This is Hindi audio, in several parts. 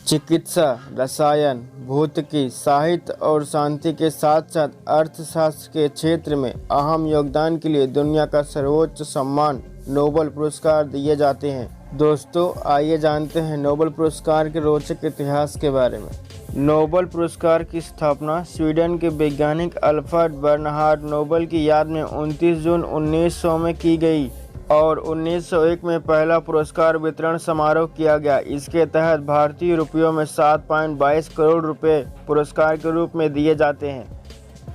चिकित्सा, रसायन, भौतिकी, साहित्य और शांति के साथ साथ अर्थशास्त्र के क्षेत्र में अहम योगदान के लिए दुनिया का सर्वोच्च सम्मान नोबेल पुरस्कार दिए जाते हैं। दोस्तों, आइए जानते हैं नोबेल पुरस्कार के रोचक इतिहास के बारे में। नोबेल पुरस्कार की स्थापना स्वीडन के वैज्ञानिक अल्फ्रेड बर्नहार्ड नोबेल की याद में 29 जून 1900 में की गई और 1901 में पहला पुरस्कार वितरण समारोह किया गया। इसके तहत भारतीय रुपयों में 7.22 करोड़ रुपए पुरस्कार के रूप में दिए जाते हैं।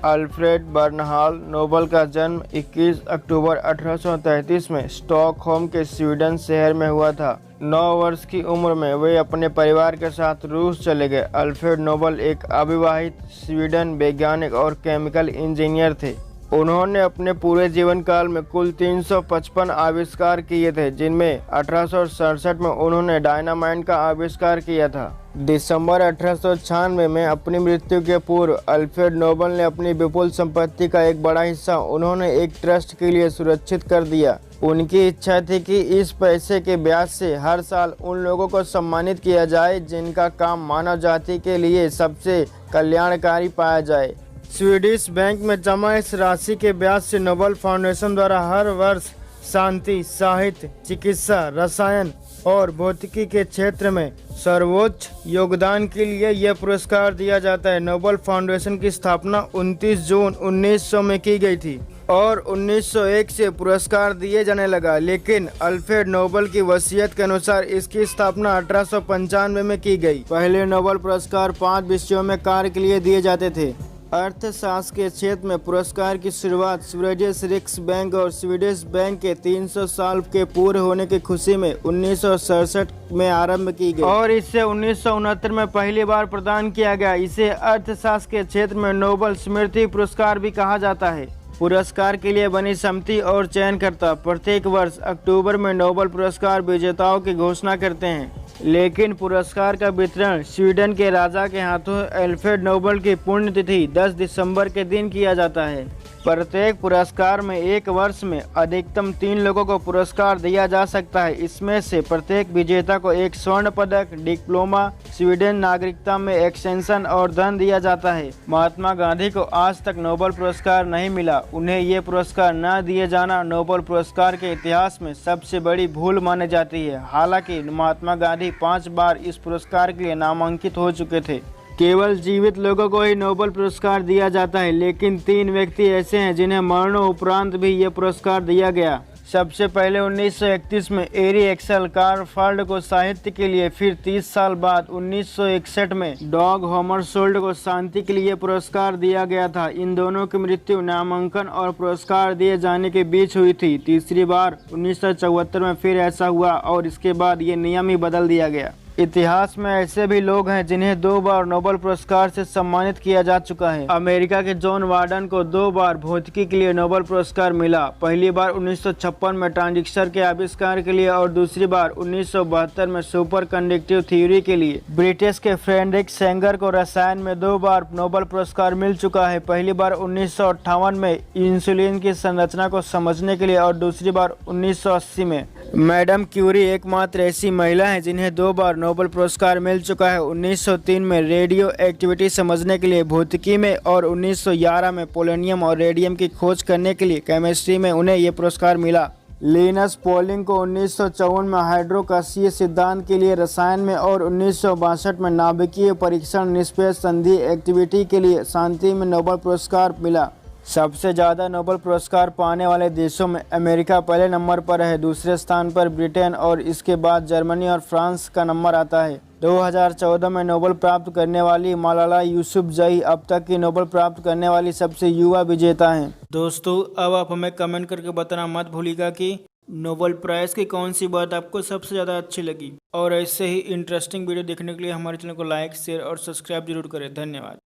अल्फ्रेड बर्नहार्ड नोबेल का जन्म 21 अक्टूबर 1833 में स्टॉकहोम के स्वीडन शहर में हुआ था। 9 वर्ष की उम्र में वे अपने परिवार के साथ रूस चले गए। अल्फ्रेड नोबेल एक अविवाहित स्वीडन वैज्ञानिक और केमिकल इंजीनियर थे। उन्होंने अपने पूरे जीवन काल में कुल 355 आविष्कार किए थे, जिनमें 1867 में उन्होंने डायनामाइट का आविष्कार किया था। दिसंबर 1896 में अपनी मृत्यु के पूर्व अल्फ्रेड नोबेल ने अपनी विपुल संपत्ति का एक बड़ा हिस्सा उन्होंने एक ट्रस्ट के लिए सुरक्षित कर दिया। उनकी इच्छा थी कि इस पैसे के ब्याज से हर साल उन लोगों को सम्मानित किया जाए जिनका काम मानव जाति के लिए सबसे कल्याणकारी पाया जाए। स्वीडिश बैंक में जमा इस राशि के ब्याज से नोबेल फाउंडेशन द्वारा हर वर्ष शांति, साहित्य, चिकित्सा, रसायन और भौतिकी के क्षेत्र में सर्वोच्च योगदान के लिए यह पुरस्कार दिया जाता है। नोबेल फाउंडेशन की स्थापना 29 जून 1900 में की गई थी और 1901 से पुरस्कार दिए जाने लगा, लेकिन अल्फ्रेड नोबेल की वसीयत के अनुसार इसकी स्थापना 1895 में की गई। पहले नोबेल पुरस्कार 5 विषयों में कार्य के लिए दिए जाते थे। अर्थशास्त्र के क्षेत्र में पुरस्कार की शुरुआत स्वीडिश रिक्सबैंक और स्वीडिश बैंक के 300 साल के पूरे होने की खुशी में 1967 में आरंभ की गई और इसे 1969 में पहली बार प्रदान किया गया। इसे अर्थशास्त्र के क्षेत्र में नोबेल स्मृति पुरस्कार भी कहा जाता है। पुरस्कार के लिए बनी समिति और चयनकर्ता प्रत्येक वर्ष अक्टूबर में नोबेल पुरस्कार विजेताओं की घोषणा करते हैं, लेकिन पुरस्कार का वितरण स्वीडन के राजा के हाथों अल्फ्रेड नोबेल की पुण्यतिथि 10 दिसंबर के दिन किया जाता है। प्रत्येक पुरस्कार में एक वर्ष में अधिकतम 3 लोगों को पुरस्कार दिया जा सकता है। इसमें से प्रत्येक विजेता को एक स्वर्ण पदक, डिप्लोमा, स्वीडन नागरिकता में एक्सटेंशन और धन दिया जाता है। महात्मा गांधी को आज तक नोबेल पुरस्कार नहीं मिला। उन्हें ये पुरस्कार न दिए जाना नोबेल पुरस्कार के इतिहास में सबसे बड़ी भूल मानी जाती है। हालांकि महात्मा गांधी 5 बार इस पुरस्कार के लिए नामांकित हो चुके थे। केवल जीवित लोगों को ही नोबेल पुरस्कार दिया जाता है, लेकिन 3 व्यक्ति ऐसे हैं जिन्हें मरणोपरांत भी ये पुरस्कार दिया गया। सबसे पहले 1931 में एरी एक्सेल कार्लफर्ड को साहित्य के लिए, फिर 30 साल बाद 1961 में डॉग हॉमरशोल्ड को शांति के लिए पुरस्कार दिया गया था। इन दोनों की मृत्यु नामांकन और पुरस्कार दिए जाने के बीच हुई थी। तीसरी बार 1974 में फिर ऐसा हुआ और इसके बाद ये नियम ही बदल दिया गया। इतिहास में ऐसे भी लोग हैं जिन्हें 2 बार नोबेल पुरस्कार से सम्मानित किया जा चुका है। अमेरिका के जॉन वार्डन को 2 बार भौतिकी के लिए नोबेल पुरस्कार मिला। पहली बार 1956 में ट्रांजिस्टर के आविष्कार के लिए और दूसरी बार 1972 में सुपर कंडक्टिव थ्योरी के लिए। ब्रिटिश के फ्रेडरिक सेंगर को रसायन में 2 बार नोबेल पुरस्कार मिल चुका है। पहली बार 1958 में इंसुलिन की संरचना को समझने के लिए और दूसरी बार 1980 में। मैडम क्यूरी एकमात्र ऐसी महिला हैं जिन्हें 2 बार नोबेल पुरस्कार मिल चुका है। 1903 में रेडियो एक्टिविटी समझने के लिए भौतिकी में और 1911 में पोलोनियम और रेडियम की खोज करने के लिए केमिस्ट्री में उन्हें यह पुरस्कार मिला। लिनस पॉलिंग को 1954 में हाइड्रोक्सीय सिद्धांत के लिए रसायन में और 1962 में नाभिकीय परीक्षण निष्क्रिय संधि एक्टिविटी के लिए शांति में नोबेल पुरस्कार मिला। सबसे ज़्यादा नोबेल पुरस्कार पाने वाले देशों में अमेरिका पहले नंबर पर है, दूसरे स्थान पर ब्रिटेन और इसके बाद जर्मनी और फ्रांस का नंबर आता है। 2014 में नोबेल प्राप्त करने वाली मलाला यूसुफजई अब तक की नोबेल प्राप्त करने वाली सबसे युवा विजेता हैं। दोस्तों, अब आप हमें कमेंट करके बताना मत भूलिएगा कि नोबेल प्राइज़ की कौन सी बात आपको सबसे ज़्यादा अच्छी लगी। और ऐसे ही इंटरेस्टिंग वीडियो देखने के लिए हमारे चैनल को लाइक, शेयर और सब्सक्राइब जरूर करें। धन्यवाद।